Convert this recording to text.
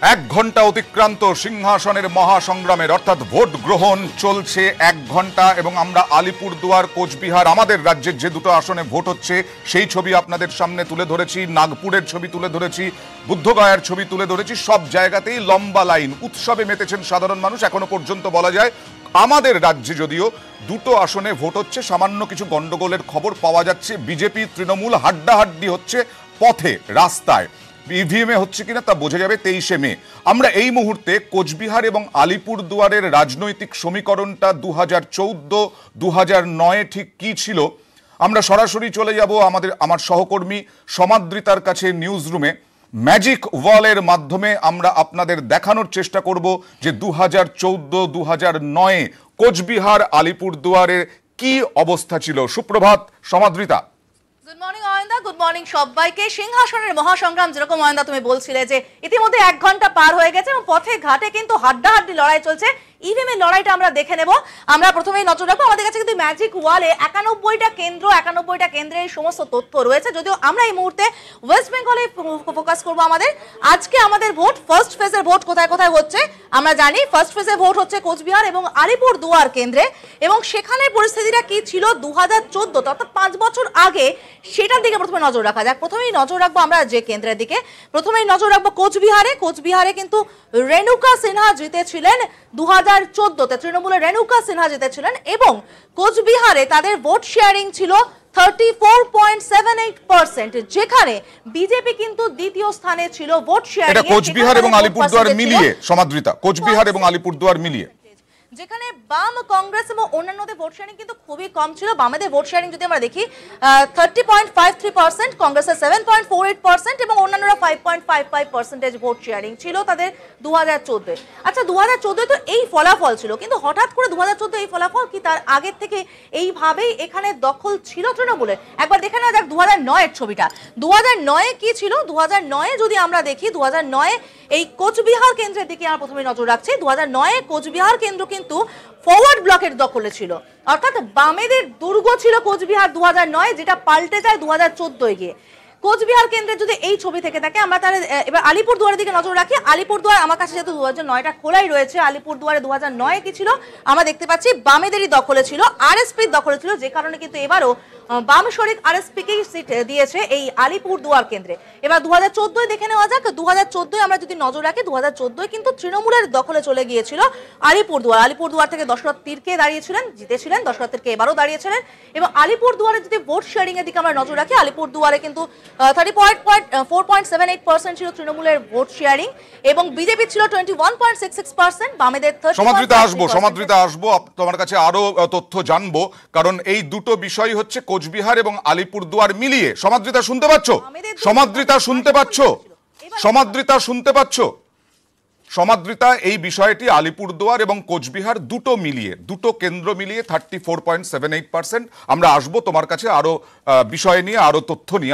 এক ঘন্টা অতিক্রান্ত সিংহাসনের মহাসংগ্রামের অর্থাৎ ভোট গ্রহণ চলছে 1 ঘন্টা এবং আমরা আলিপুরদুয়ার কোচবিহার আমাদের রাজ্যের যে দুটো আসনে ভোট হচ্ছে সেই ছবি আপনাদের সামনে তুলে ধরেছি, নাগপুরের ছবি তুলে ধরেছি, বুদ্ধগয়ার ছবি তুলে ধরেছি। সব জায়গাতেই লম্বা লাইন, উৎসবে মেতেছেন সাধারণ মানুষ। এখনো পর্যন্ত বলা যায় আমাদের রাজ্যে যদিও দুটো আসনে ভোট হচ্ছে, সামান্য কিছু গন্ডগোলের খবর পাওয়া যাচ্ছে। বিজেপি তৃণমূল হাড্ডাহাড্ডি হচ্ছে পথে, রাস্তায়। ইভিএমে হচ্ছে কিনা তা বোঝা যাবে 23শে মে। আমরা এই মুহূর্তে কোচবিহার এবং আলিপুরদুয়ারের রাজনৈতিক সমীকরণটা 2014-2009 ঠিক কি ছিল আমরা সরাসরি চলে যাব আমার সহকর্মী সমাদৃতার কাছে নিউজ রুমে। ম্যাজিক ওয়ালের মাধ্যমে আমরা আপনাদের দেখানোর চেষ্টা করব যে 2014-2009 কোচবিহার আলিপুরদুয়ারের কি অবস্থা ছিল। সুপ্রভাত সমাদৃতা। গুড মর্নিং অয়ন্দা, গুড মর্নিং সবাইকে। সিংহাসনের মহাসংগ্রাম যেরকম অয়ন্দা তুমি বলছিলে যে ইতিমধ্যে 1 ঘন্টা পার হয়ে গেছে এবং পথে ঘাটে কিন্তু হাড্ডাহাড্ডি লড়াই চলছে। ইভিএমের লড়াইটা আমরা দেখে নেব। আমরা প্রথমেই নজর রাখবো আমাদের কাছে কিন্তু ম্যাজিক ওয়ালে 91টা কেন্দ্রের সমস্ত তথ্য রয়েছে। যদিও আমরা এই মুহূর্তে ওয়েস্ট বেঙ্গলে ফোকাস করবো। আজকে আমাদের ভোট, ফার্স্ট ফেজের ভোট কোথায় কোথায় হচ্ছে আমরা জানি। ফার্স্ট ফেজের ভোট হচ্ছে কোচবিহার এবং আলিপুরদুয়ার কেন্দ্রে, এবং সেখানে পরিস্থিতিটা কি ছিল 2014 অর্থাৎ 5 বছর আগে, সেটার দিকে প্রথমে নজর রাখা যাক। প্রথমেই নজর রাখবো আমরা যে কেন্দ্রের দিকে, প্রথমেই নজর রাখবো কোচবিহারে কিন্তু রেণুকা সিনহা জিতেছিলেন 2014-তে। তৃণমূলের রেণুকা সিনহা জিতেছিলেন এবং কোচবিহারে তাদের ভোট শেয়ারিং ছিল 34.78%, যেখানে বিজেপি কিন্তু দ্বিতীয় স্থানে ছিল ভোট শেয়ারিং। এটা কোচবিহার এবং আলিপুরদুয়ার মিলিয়ে সমাদৃতা, কোচবিহার এবং আলিপুরদুয়ার মিলিয়ে, যেখানে বাম, কংগ্রেস এবং অন্যান্যদের ভোট শেয়ারিং কিন্তু খুবই কম ছিল। বামেদের ভোট শেয়ারিং যদি আমরা দেখি 30.53%, কংগ্রেসের 7.48% এবং অন্যান্যরা 5.55% ভোট শেয়ারিং ছিল তাদের 2014। আচ্ছা, 2014 তো এই ফলাফল ছিল, কিন্তু হঠাৎ করে 2014 এই ফলাফল কি তার আগের থেকে এইভাবেই এখানে দখল ছিল তৃণমূলের? একবার দেখে নেওয়া যাক 2009-এর ছবিটা। 2009-এ কি ছিল? 2009-এ যদি আমরা দেখি 2009-এ এই কোচবিহার কেন্দ্রের দিকে আমরা প্রথমে নজর রাখছি। 2009-এ কোচবিহার কেন্দ্র কিন্তু ফরওয়ার্ড ব্লকের দখলে ছিল, অর্থাৎ বামেদের দুর্গ ছিল কোচবিহার 2009, যেটা পাল্টে যায় 2014-এ গিয়ে। কোচবিহার কেন্দ্রে যদি এই ছবি থেকে থাকে, আমরা তাহলে এবার আলিপুরদুয়ারের দিকে নজর রাখি। আলিপুরদুয়ার আমার কাছে যেহেতু 2009টা খোলাই রয়েছে, আলিপুরদুয়ারে 2009-এ কি ছিল আমরা দেখতে পাচ্ছি বামেদেরই দখলে ছিল, আরএসপির দখলে ছিল, যে কারণে কিন্তু এবারও বাম শরিক আরএসপিকেই সিট দিয়েছে এই আলিপুরদুয়ার কেন্দ্রে। এবার 2014 দেখে নেওয়া যাক। 2014 আমরা যদি নজর রাখি, 2014 কিন্তু তৃণমূলের দখলে চলে গিয়েছিল আলিপুরদুয়ার থেকে দশরথ তির্কে জিতেছিলেন দশরথ তির্কে, এবারও দাঁড়িয়েছিলেন। এবং আলিপুরদুয়ারে যদি ভোট শেয়ারিং এর দিকে আমরা নজর রাখি, আলিপুরদুয়ারে কিন্তু 4.78% ছিল তৃণমূলের ভোট শেয়ারিং এবং বিজেপি ছিল 21.66%, বামেদের 30%। সমাদৃতা আসবো তোমার কাছে, আরো তথ্য জানবো, কারণ এই দুটো বিষয় হচ্ছে কোচবিহার এবং আলিপুরদুয়ার মিলিয়ে। সমাদৃতা শুনতে পাচ্ছ? সমাদৃতা, এই বিষয়টি আলিপুরদুয়ার এবং কোচবিহার দুটো কেন্দ্র মিলিয়ে 34.78%। আমরা আসবো তোমার কাছে আরো বিষয় নিয়ে, আরো তথ্য নিয়ে।